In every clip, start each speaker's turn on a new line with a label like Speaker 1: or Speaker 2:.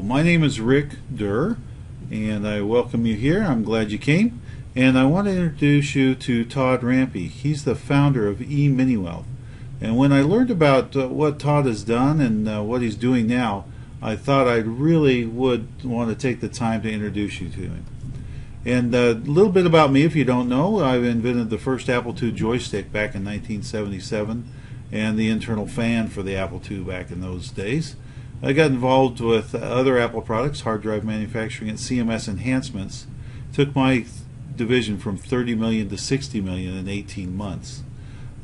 Speaker 1: My name is Rick Durr, and I welcome you here. I'm glad you came. And I want to introduce you to Todd Rampy. He's the founder of eMiniWealth. And when I learned about what Todd has done and what he's doing now, I thought I really would want to take the time to introduce you to him. And a little bit about me, if you don't know, I invented the first Apple II joystick back in 1977 and the internal fan for the Apple II back in those days. I got involved with other Apple products, hard drive manufacturing, and CMS enhancements. Took my division from 30 million to 60 million in 18 months.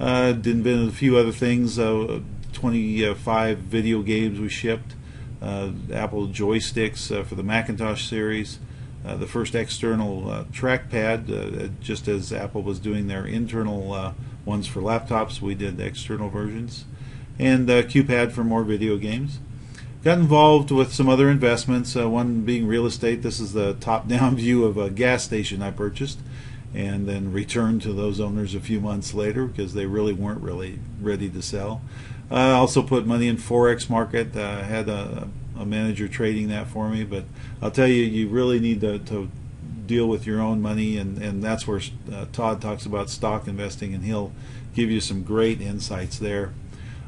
Speaker 1: Did invent a few other things, 25 video games we shipped, Apple joysticks for the Macintosh series, the first external trackpad, just as Apple was doing their internal ones for laptops, we did external versions, and QPad for more video games. Got involved with some other investments, one being real estate. This is the top-down view of a gas station I purchased and then returned to those owners a few months later because they really weren't really ready to sell. I also put money in Forex market. Had a manager trading that for me, but I'll tell you, you really need to deal with your own money, and that's where Todd talks about stock investing, and he'll give you some great insights there.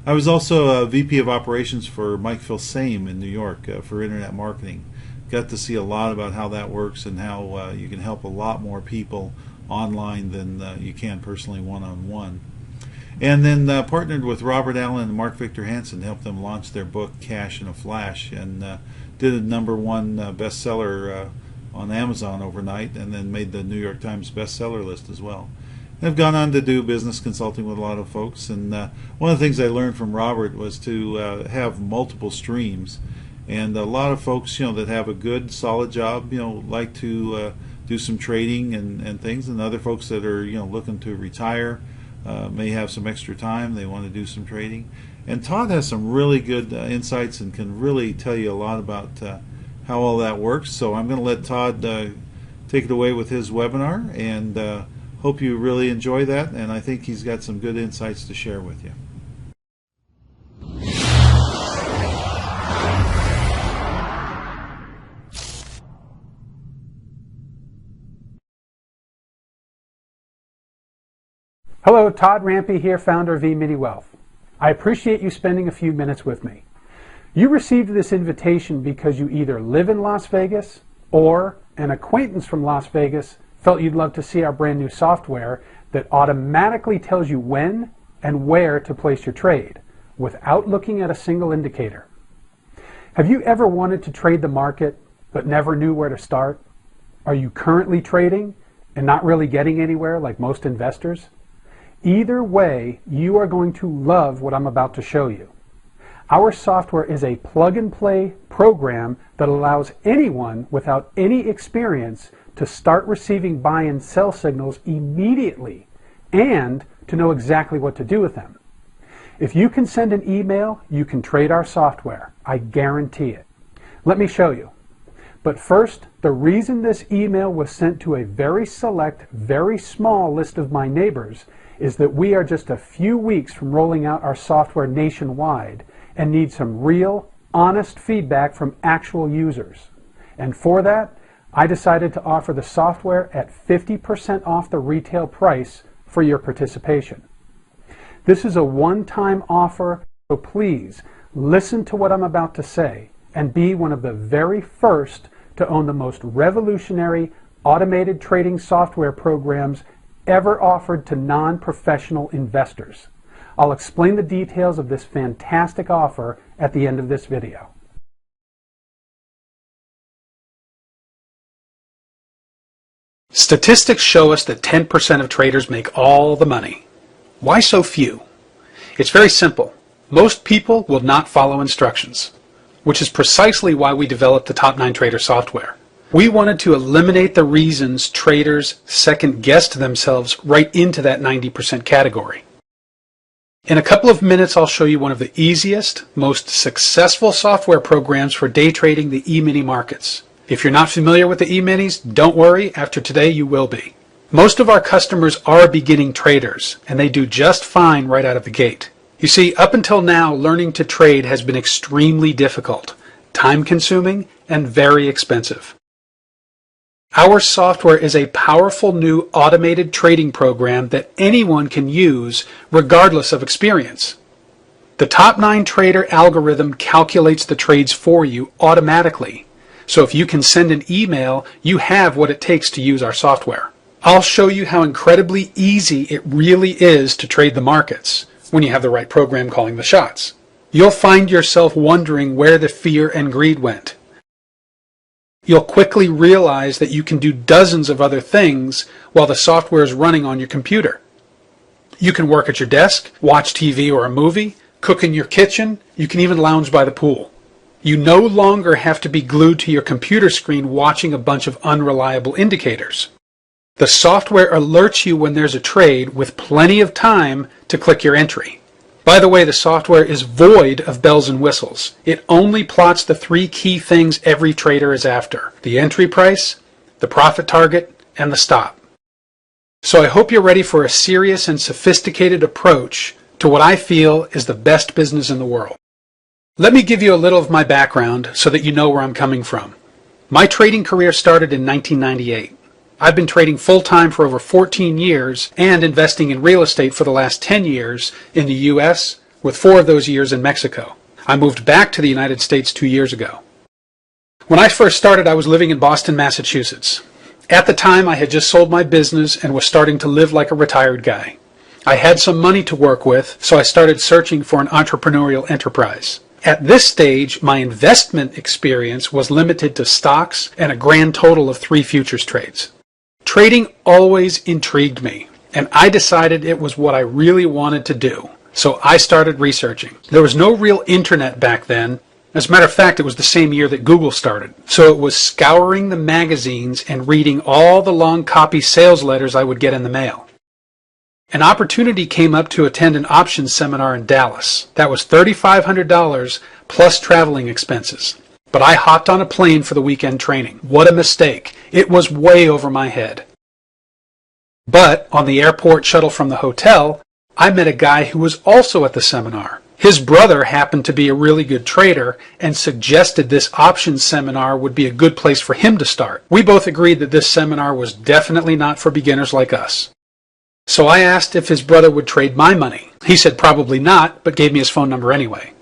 Speaker 1: I was also a VP of operations for Mike Filsame in New York for internet marketing. Got to see a lot about how that works and how you can help a lot more people online than you can personally one-on-one. And then partnered with Robert Allen and Mark Victor Hansen to help them launch their book Cash in a Flash, and did a #1 bestseller on Amazon overnight, and then made the New York Times bestseller list as well. I've gone on to do business consulting with a lot of folks, and one of the things I learned from Robert was to have multiple streams. And a lot of folks, that have a good, solid job, like to do some trading and things, and other folks that are, looking to retire, may have some extra time, they want to do some trading. And Todd has some really good insights and can really tell you a lot about how all that works. So I'm going to let Todd take it away with his webinar, and hope you really enjoy that, and I think he's got some good insights to share with you.
Speaker 2: Hello, Todd Rampy here, founder of eMiniWealth. I appreciate you spending a few minutes with me. You received this invitation because you either live in Las Vegas or an acquaintance from Las Vegas felt you'd love to see our brand new software that automatically tells you when and where to place your trade without looking at a single indicator. Have you ever wanted to trade the market but never knew where to start? Are you currently trading and not really getting anywhere like most investors? Either way, you are going to love what I'm about to show you. Our software is a plug-and-play program that allows anyone without any experience to start receiving buy and sell signals immediately and to know exactly what to do with them. If you can send an email, you can trade our software. I guarantee it. Let me show you. But first, the reason this email was sent to a very select, very small list of my neighbors is that we are just a few weeks from rolling out our software nationwide and need some real, honest feedback from actual users. And for that, I decided to offer the software at 50% off the retail price for your participation. This is a one-time offer, so please listen to what I'm about to say and be one of the very first to own the most revolutionary automated trading software programs ever offered to non-professional investors. I'll explain the details of this fantastic offer at the end of this video. Statistics show us that 10% of traders make all the money. Why so few? It's very simple. Most people will not follow instructions, which is precisely why we developed the Top 9 Trader software. We wanted to eliminate the reasons traders second-guessed themselves right into that 90% category. In a couple of minutes, I'll show you one of the easiest, most successful software programs for day trading the E-mini markets. If you're not familiar with the E-minis, don't worry, after today you will be. Most of our customers are beginning traders, and they do just fine right out of the gate. You see, up until now, learning to trade has been extremely difficult, time-consuming, and very expensive. Our software is a powerful new automated trading program that anyone can use regardless of experience. The Top 9 Trader algorithm calculates the trades for you automatically. So if you can send an email, you have what it takes to use our software. I'll show you how incredibly easy it really is to trade the markets when you have the right program calling the shots. You'll find yourself wondering where the fear and greed went. You'll quickly realize that you can do dozens of other things while the software is running on your computer. You can work at your desk, watch TV or a movie, cook in your kitchen, you can even lounge by the pool. You no longer have to be glued to your computer screen watching a bunch of unreliable indicators. The software alerts you when there's a trade with plenty of time to click your entry. By the way, the software is void of bells and whistles. It only plots the 3 key things every trader is after: the entry price, the profit target, and the stop. So I hope you're ready for a serious and sophisticated approach to what I feel is the best business in the world. Let me give you a little of my background so that you know where I'm coming from. My trading career started in 1998. I've been trading full-time for over 14 years and investing in real estate for the last 10 years in the U.S., with 4 of those years in Mexico. I moved back to the United States 2 years ago. When I first started, I was living in Boston, Massachusetts. At the time, I had just sold my business and was starting to live like a retired guy. I had some money to work with, so I started searching for an entrepreneurial enterprise. At this stage, my investment experience was limited to stocks and a grand total of 3 futures trades. Trading always intrigued me, and I decided it was what I really wanted to do, so I started researching. There was no real internet back then. As a matter of fact, it was the same year that Google started, so it was scouring the magazines and reading all the long copy sales letters I would get in the mail. An opportunity came up to attend an options seminar in Dallas. That was $3,500 plus traveling expenses. But I hopped on a plane for the weekend training. What a mistake. It was way over my head. But on the airport shuttle from the hotel, I met a guy who was also at the seminar. His brother happened to be a really good trader and suggested this options seminar would be a good place for him to start. We both agreed that this seminar was definitely not for beginners like us. So I asked if his brother would trade my money. He said probably not, but gave me his phone number anyway.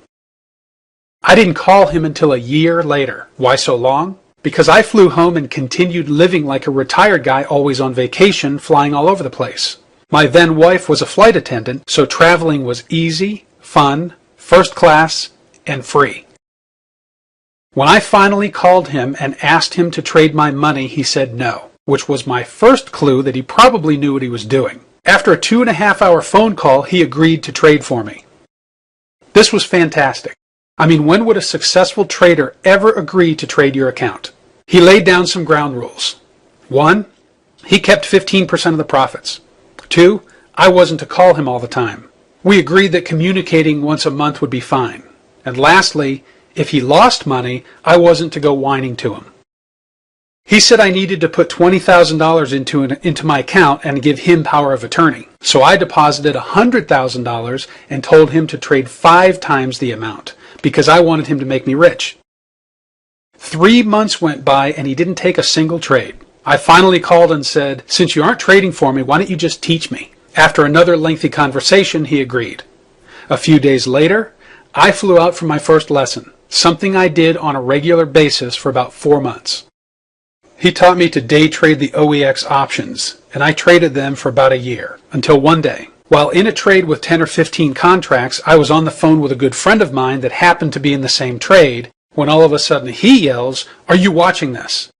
Speaker 2: I didn't call him until a year later. Why so long? Because I flew home and continued living like a retired guy always on vacation, flying all over the place. My then wife was a flight attendant, so traveling was easy, fun, first class, and free. When I finally called him and asked him to trade my money, he said no, which was my first clue that he probably knew what he was doing. After a 2.5-hour phone call, he agreed to trade for me. This was fantastic. I mean, when would a successful trader ever agree to trade your account? He laid down some ground rules. 1, he kept 15% of the profits. 2, I wasn't to call him all the time. We agreed that communicating once a month would be fine. And lastly, if he lost money, I wasn't to go whining to him. He said I needed to put $20,000 into my account and give him power of attorney. So I deposited $100,000 and told him to trade 5 times the amount because I wanted him to make me rich. 3 months went by and he didn't take a single trade. I finally called and said, since you aren't trading for me, why don't you just teach me? After another lengthy conversation, he agreed. A few days later, I flew out for my first lesson, something I did on a regular basis for about 4 months. He taught me to day trade the OEX options, and I traded them for about a year, until one day. While in a trade with 10 or 15 contracts, I was on the phone with a good friend of mine that happened to be in the same trade, when all of a sudden he yells, "Are you watching this?"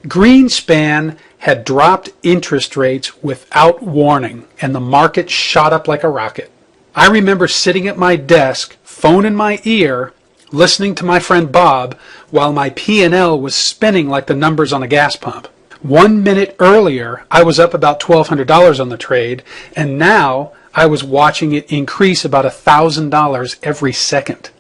Speaker 2: Greenspan had dropped interest rates without warning, and the market shot up like a rocket. I remember sitting at my desk, phone in my ear, listening to my friend Bob while my P&L was spinning like the numbers on a gas pump. 1 minute earlier, I was up about $1,200 on the trade, and now I was watching it increase about $1,000 every second.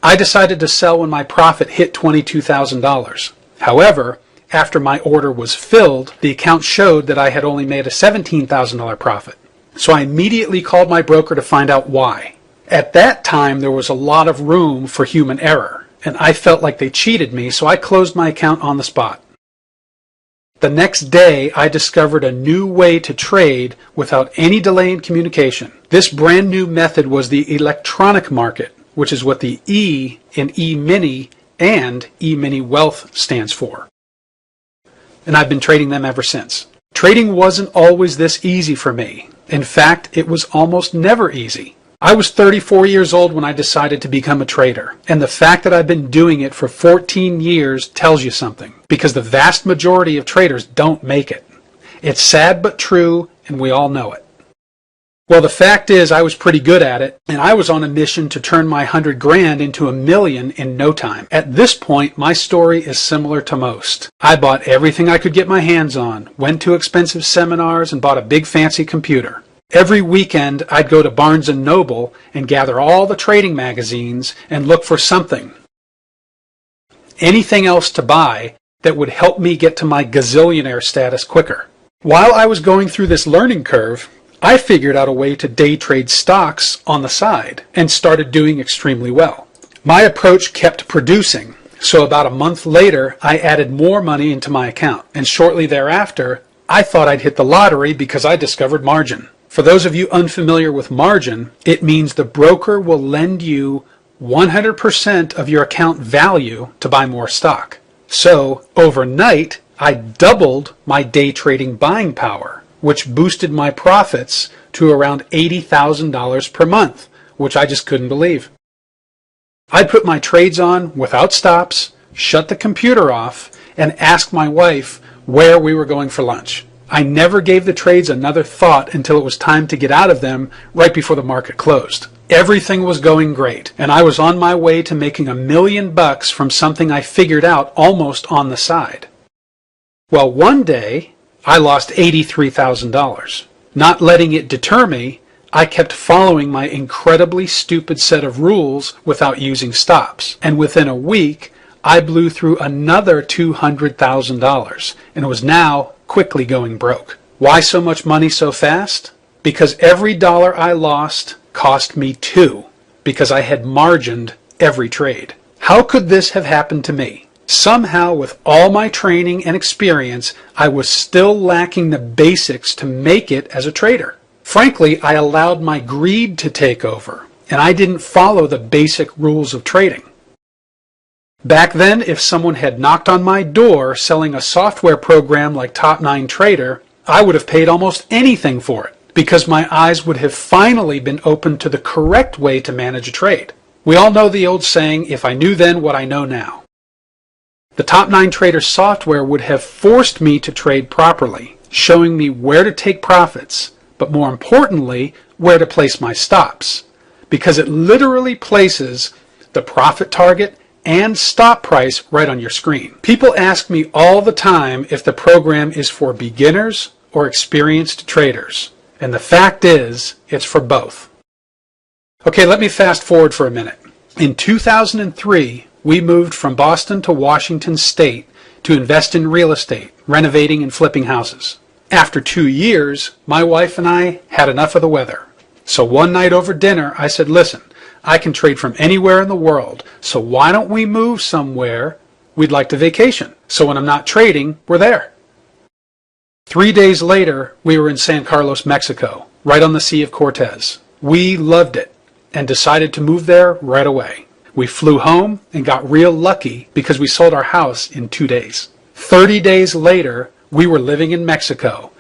Speaker 2: I decided to sell when my profit hit $22,000. However, after my order was filled, the account showed that I had only made a $17,000 profit. So I immediately called my broker to find out why. At that time, there was a lot of room for human error. and I felt like they cheated me, so I closed my account on the spot. The next day, I discovered a new way to trade without any delay in communication. This brand new method was the electronic market, which is what the E in E-mini and E-mini Wealth stands for. And I've been trading them ever since. Trading wasn't always this easy for me. In fact, it was almost never easy. I was 34 years old when I decided to become a trader, and the fact that I've been doing it for 14 years tells you something, because the vast majority of traders don't make it. It's sad but true, and we all know it. Well, the fact is I was pretty good at it, and I was on a mission to turn my 100 grand into $1 million in no time. At this point, my story is similar to most. I bought everything I could get my hands on, went to expensive seminars, and bought a big fancy computer. Every weekend, I'd go to Barnes & Noble and gather all the trading magazines and look for something, anything else to buy that would help me get to my gazillionaire status quicker. While I was going through this learning curve, I figured out a way to day trade stocks on the side and started doing extremely well. My approach kept producing, so about a month later, I added more money into my account, and shortly thereafter, I thought I'd hit the lottery because I discovered margin. For those of you unfamiliar with margin, it means the broker will lend you 100% of your account value to buy more stock. So, overnight, I doubled my day trading buying power, which boosted my profits to around $80,000 per month, which I just couldn't believe. I'd put my trades on without stops, shut the computer off, and ask my wife where we were going for lunch. I never gave the trades another thought until it was time to get out of them right before the market closed. Everything was going great, and I was on my way to making $1 million from something I figured out almost on the side. Well, one day, I lost $83,000. Not letting it deter me, I kept following my incredibly stupid set of rules without using stops, and within a week, I blew through another $200,000, and was now quickly going broke. Why so much money so fast? Because every dollar I lost cost me $2, because I had margined every trade. How could this have happened to me? Somehow, with all my training and experience, I was still lacking the basics to make it as a trader. Frankly, I allowed my greed to take over, and I didn't follow the basic rules of trading. Back then, if someone had knocked on my door selling a software program like Top 9 Trader, I would have paid almost anything for it, because my eyes would have finally been opened to the correct way to manage a trade. We all know the old saying, if I knew then what I know now. The Top 9 Trader software would have forced me to trade properly, showing me where to take profits, but more importantly, where to place my stops, because it literally places the profit target and stop price right on your screen. People ask me all the time if the program is for beginners or experienced traders, and the fact is, it's for both. Okay, let me fast forward for a minute. In 2003, we moved from Boston to Washington State to invest in real estate, renovating and flipping houses. After 2 years, my wife and I had enough of the weather. So one night over dinner, I said, listen, I can trade from anywhere in the world, so why don't we move somewhere we'd like to vacation? So when I'm not trading, we're there. 3 days later, we were in San Carlos, Mexico, right on the Sea of Cortez. We loved it and decided to move there right away. We flew home and got real lucky because we sold our house in 2 days. 30 days later, we were living in Mexico,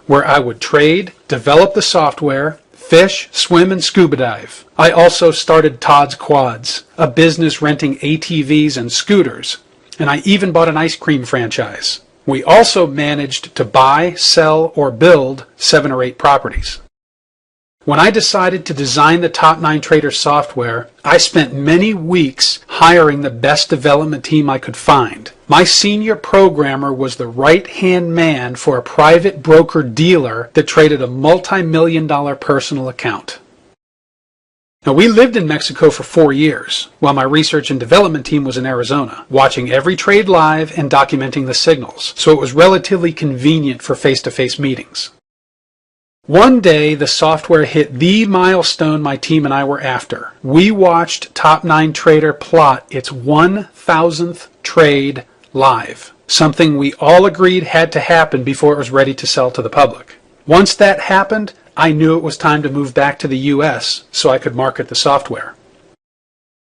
Speaker 2: where I would trade, develop the software, fish, swim, and scuba dive. I also started Todd's Quads, a business renting ATVs and scooters, and I even bought an ice cream franchise. We also managed to buy, sell, or build 7 or 8 properties. When I decided to design the Top 9 Trader software, I spent many weeks hiring the best development team I could find. My senior programmer was the right-hand man for a private broker-dealer that traded a multi-million-dollar personal account. Now, we lived in Mexico for 4 years, while my research and development team was in Arizona, watching every trade live and documenting the signals, so it was relatively convenient for face-to-face meetings. One day, the software hit the milestone my team and I were after. We watched Top9Trader plot its 1,000th trade live, something we all agreed had to happen before it was ready to sell to the public. Once that happened, I knew it was time to move back to the US so I could market the software.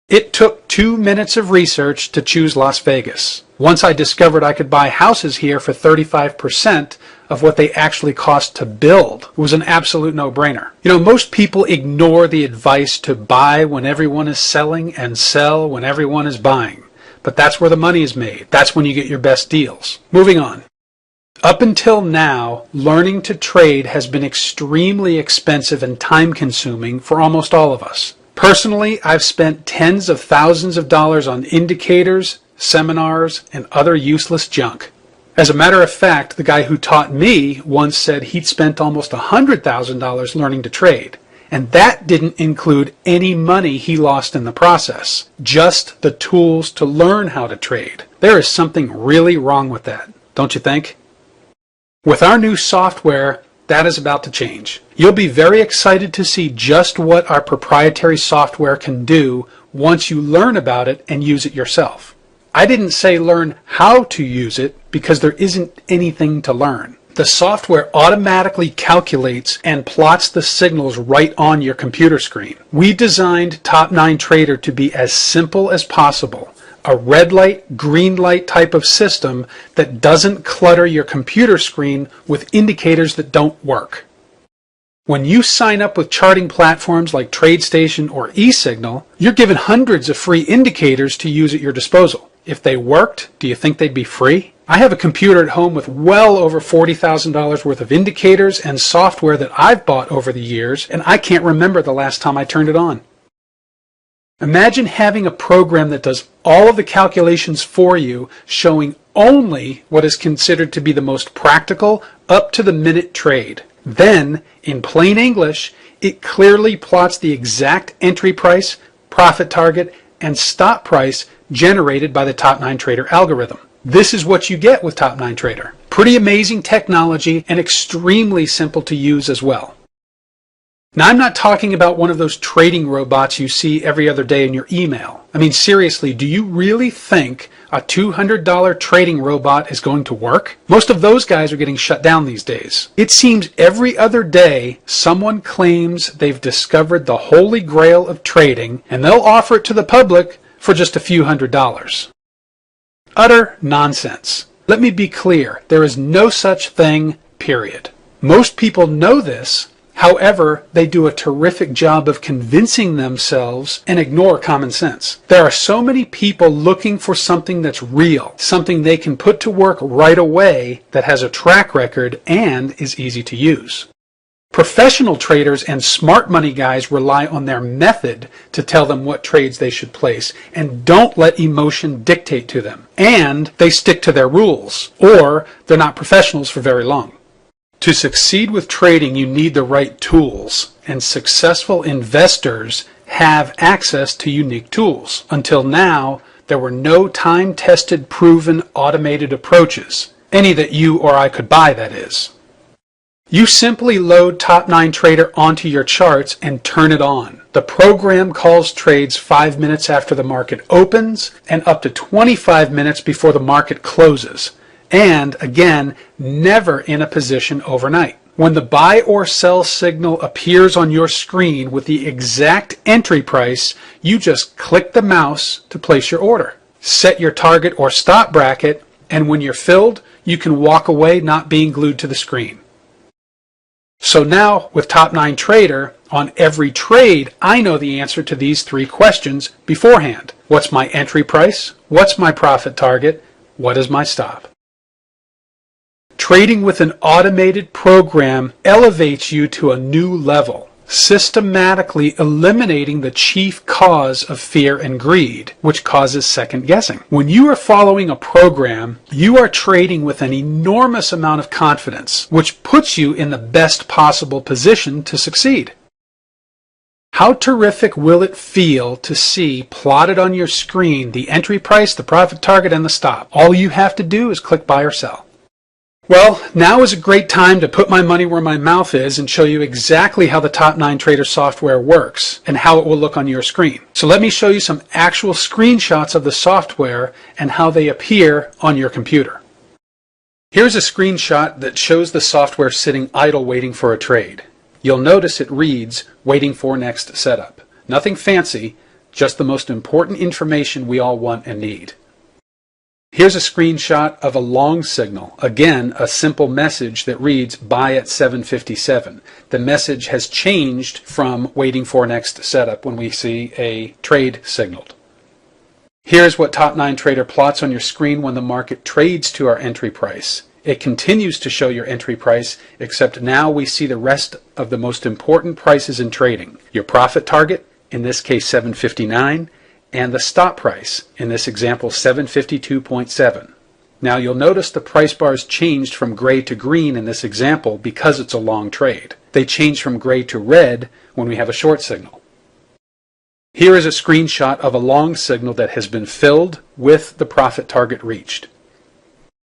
Speaker 2: It took 2 minutes of research to choose Las Vegas. Once I discovered I could buy houses here for 35% of what they actually cost to build, it was an absolute no-brainer. You know, most people ignore the advice to buy when everyone is selling and sell when everyone is buying. But that's where the money is made. That's when you get your best deals. Moving on. Up until now, learning to trade has been extremely expensive and time-consuming for almost all of us. Personally, I've spent tens of thousands of dollars on indicators, seminars, and other useless junk. As a matter of fact, the guy who taught me once said he'd spent almost $100,000 learning to trade. And that didn't include any money he lost in the process, just the tools to learn how to trade. There is something really wrong with that, don't you think? With our new software, that is about to change. You'll be very excited to see just what our proprietary software can do once you learn about it and use it yourself. I didn't say learn how to use it because there isn't anything to learn. The software automatically calculates and plots the signals right on your computer screen. We designed Top9Trader to be as simple as possible. A red light, green light type of system that doesn't clutter your computer screen with indicators that don't work. When you sign up with charting platforms like TradeStation or eSignal, you're given hundreds of free indicators to use at your disposal. If they worked, do you think they'd be free? I have a computer at home with well over $40,000 worth of indicators and software that I've bought over the years, and I can't remember the last time I turned it on. Imagine having a program that does all of the calculations for you, showing only what is considered to be the most practical, up-to-the-minute trade. Then, in plain English, it clearly plots the exact entry price, profit target, and stop price generated by the Top9Trader algorithm. This is what you get with Top9Trader. Pretty amazing technology and extremely simple to use as well. Now, I'm not talking about one of those trading robots you see every other day in your email. I mean, seriously, do you really think a $200 trading robot is going to work? Most of those guys are getting shut down these days. It seems every other day someone claims they've discovered the holy grail of trading, and they'll offer it to the public for just a few $100s. Utter nonsense. Let me be clear, there is no such thing, period. Most people know this. However, they do a terrific job of convincing themselves and ignore common sense. There are so many people looking for something that's real, something they can put to work right away that has a track record and is easy to use. Professional traders and smart money guys rely on their method to tell them what trades they should place and don't let emotion dictate to them. And they stick to their rules, or they're not professionals for very long. To succeed with trading, you need the right tools, and successful investors have access to unique tools. Until now, there were no time-tested, proven, automated approaches. Any that you or I could buy, that is. You simply load Top9Trader onto your charts and turn it on. The program calls trades 5 minutes after the market opens and up to 25 minutes before the market closes. And, again, never in a position overnight. When the buy or sell signal appears on your screen with the exact entry price, you just click the mouse to place your order. Set your target or stop bracket, and when you're filled, you can walk away not being glued to the screen. So now, with Top9Trader, on every trade, I know the answer to these 3 questions beforehand. What's my entry price? What's my profit target? What is my stop? Trading with an automated program elevates you to a new level, systematically eliminating the chief cause of fear and greed, which causes second guessing. When you are following a program, you are trading with an enormous amount of confidence, which puts you in the best possible position to succeed. How terrific will it feel to see plotted on your screen the entry price, the profit target, and the stop? All you have to do is click buy or sell. Well, now is a great time to put my money where my mouth is and show you exactly how the Top 9 Trader software works and how it will look on your screen. So let me show you some actual screenshots of the software and how they appear on your computer. Here's a screenshot that shows the software sitting idle waiting for a trade. You'll notice it reads, "Waiting for next setup." Nothing fancy, just the most important information we all want and need. Here's a screenshot of a long signal. Again, a simple message that reads, "Buy at 757. The message has changed from waiting for next setup when we see a trade signaled. Here's what Top 9 Trader plots on your screen when the market trades to our entry price. It continues to show your entry price, except now we see the rest of the most important prices in trading. Your profit target, in this case 759, and the stop price, in this example 752.7. Now you'll notice the price bars changed from gray to green in this example because it's a long trade. They change from gray to red when we have a short signal. Here is a screenshot of a long signal that has been filled with the profit target reached.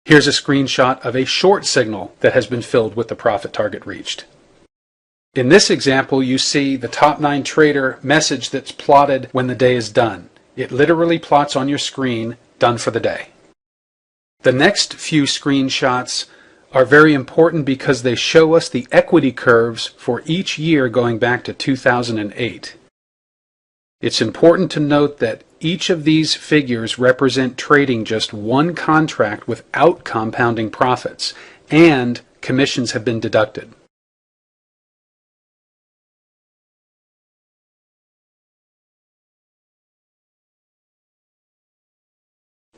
Speaker 2: Here's a screenshot of a short signal that has been filled with the profit target reached. In this example, you see the Top 9 Trader message that's plotted when the day is done. It literally plots on your screen, "Done for the day." The next few screenshots are very important because they show us the equity curves for each year going back to 2008. It's important to note that each of these figures represent trading just one contract without compounding profits, and commissions have been deducted.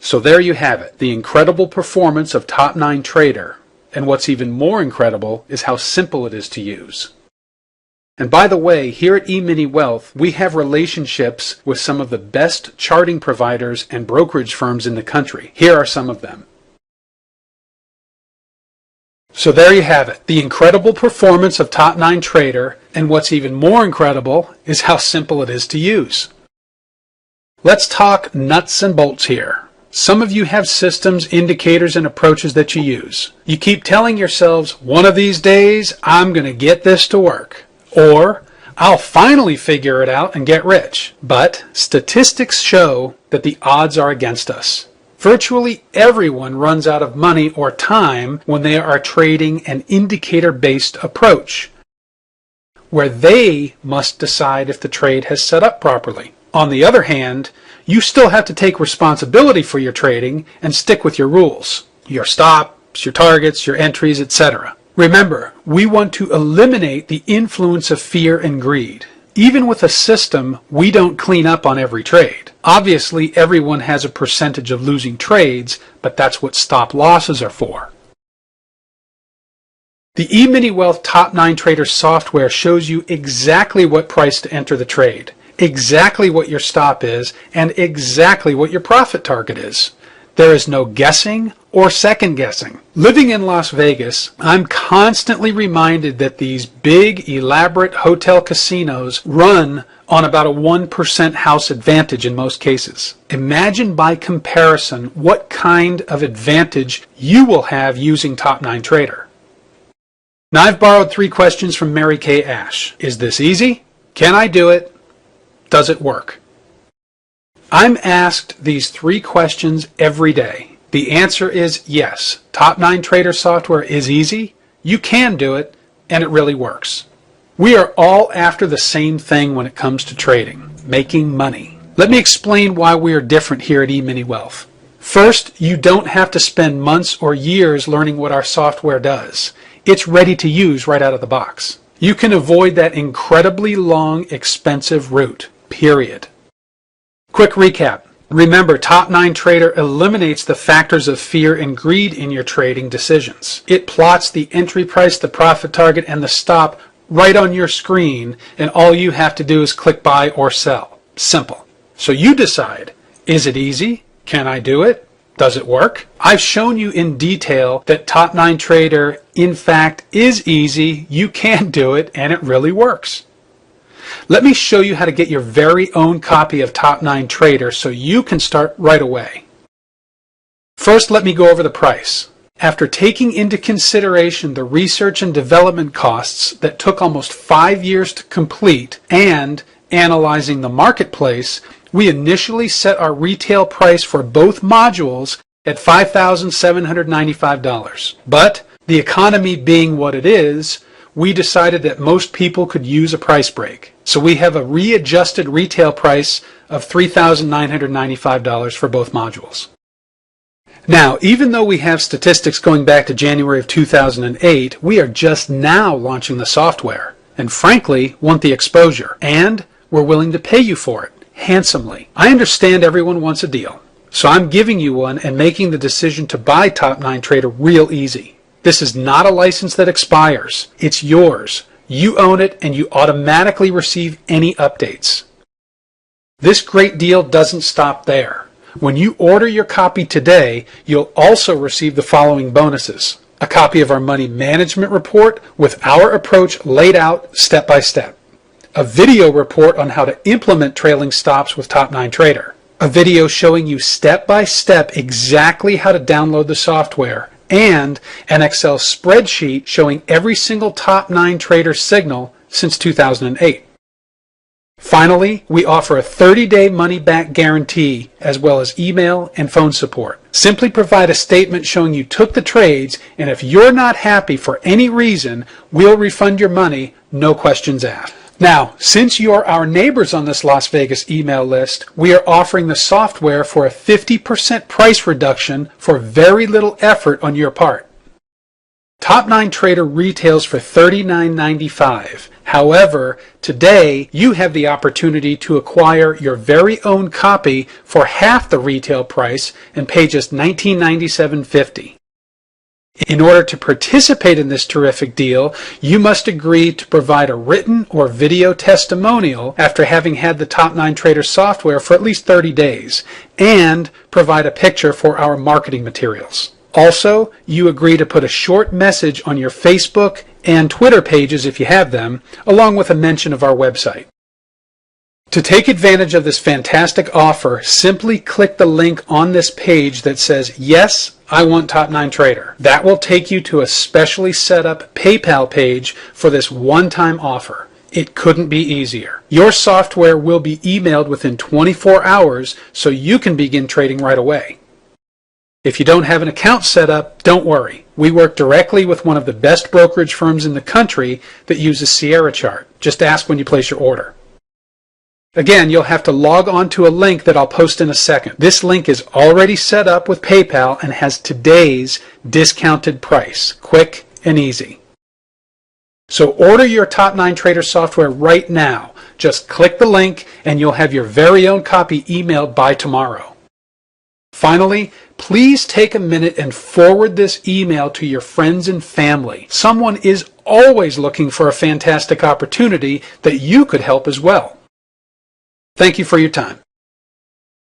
Speaker 2: So there you have it, the incredible performance of Top 9 Trader, and what's even more incredible is how simple it is to use. And by the way, here at eMiniWealth, we have relationships with some of the best charting providers and brokerage firms in the country. Here are some of them. So there you have it, the incredible performance of Top 9 Trader, and what's even more incredible is how simple it is to use. Let's talk nuts and bolts here. Some of you have systems, indicators, and approaches that you use. You keep telling yourselves, one of these days, I'm going to get this to work. Or, I'll finally figure it out and get rich. But statistics show that the odds are against us. Virtually everyone runs out of money or time when they are trading an indicator-based approach, where they must decide if the trade has set up properly. On the other hand, you still have to take responsibility for your trading and stick with your rules, your stops, your targets, your entries, etc. Remember, we want to eliminate the influence of fear and greed. Even with a system, we don't clean up on every trade. Obviously, everyone has a percentage of losing trades, but that's what stop losses are for. The eMiniWealth Top 9 Trader software shows you exactly what price to enter the trade, exactly what your stop is, and exactly what your profit target is. There is no guessing or second guessing. Living in Las Vegas, I'm constantly reminded that these big, elaborate hotel casinos run on about a 1% house advantage in most cases. Imagine by comparison what kind of advantage you will have using Top 9 Trader. Now I've borrowed 3 questions from Mary Kay Ash. Is this easy? Can I do it? Does it work? I'm asked these 3 questions every day. The answer is yes. Top 9 Trader software is easy, you can do it, and it really works. We are all after the same thing when it comes to trading, making money. Let me explain why we are different here at eMiniWealth. First, you don't have to spend months or years learning what our software does. It's ready to use right out of the box. You can avoid that incredibly long, expensive route, period. Quick recap. Remember, Top 9 Trader eliminates the factors of fear and greed in your trading decisions. It plots the entry price, the profit target, and the stop right on your screen, and all you have to do is click buy or sell. Simple. So you decide, is it easy? Can I do it? Does it work? I've shown you in detail that Top 9 Trader, in fact, is easy, you can do it, and it really works. Let me show you how to get your very own copy of Top 9 Trader so you can start right away. First, let me go over the price. After taking into consideration the research and development costs that took almost 5 years to complete and analyzing the marketplace, we initially set our retail price for both modules at $5,795. But the economy being what it is, we decided that most people could use a price break. So we have a readjusted retail price of $3,995 for both modules. Now, even though we have statistics going back to January of 2008, we are just now launching the software and frankly want the exposure, and we're willing to pay you for it handsomely. I understand everyone wants a deal, so I'm giving you one and making the decision to buy Top 9 Trader real easy. This is not a license that expires. It's yours. You own it and you automatically receive any updates. This great deal doesn't stop there. When you order your copy today, you'll also receive the following bonuses: a copy of our money management report with our approach laid out step by step, a video report on how to implement trailing stops with Top 9 Trader, a video showing you step by step exactly how to download the software, and an Excel spreadsheet showing every single Top 9 Trader signal since 2008. Finally, we offer a 30-day money-back guarantee as well as email and phone support. Simply provide a statement showing you took the trades, and if you're not happy for any reason, we'll refund your money, no questions asked. Now, since you're our neighbors on this Las Vegas email list, we are offering the software for a 50% price reduction for very little effort on your part. Top 9 Trader retails for $39.95. However, today you have the opportunity to acquire your very own copy for half the retail price and pay just $19.97.50. In order to participate in this terrific deal, you must agree to provide a written or video testimonial after having had the Top 9 Trader software for at least 30 days, and provide a picture for our marketing materials. Also, you agree to put a short message on your Facebook and Twitter pages if you have them, along with a mention of our website. To take advantage of this fantastic offer, simply click the link on this page that says, "Yes, I want Top 9 Trader." That will take you to a specially set up PayPal page for this one-time offer. It couldn't be easier. Your software will be emailed within 24 hours so you can begin trading right away. If you don't have an account set up, don't worry. We work directly with one of the best brokerage firms in the country that uses Sierra Chart. Just ask when you place your order. Again, you'll have to log on to a link that I'll post in a second. This link is already set up with PayPal and has today's discounted price. Quick and easy. So order your Top 9 Trader software right now. Just click the link and you'll have your very own copy emailed by tomorrow. Finally, please take a minute and forward this email to your friends and family. Someone is always looking for a fantastic opportunity that you could help as well. Thank you for your time.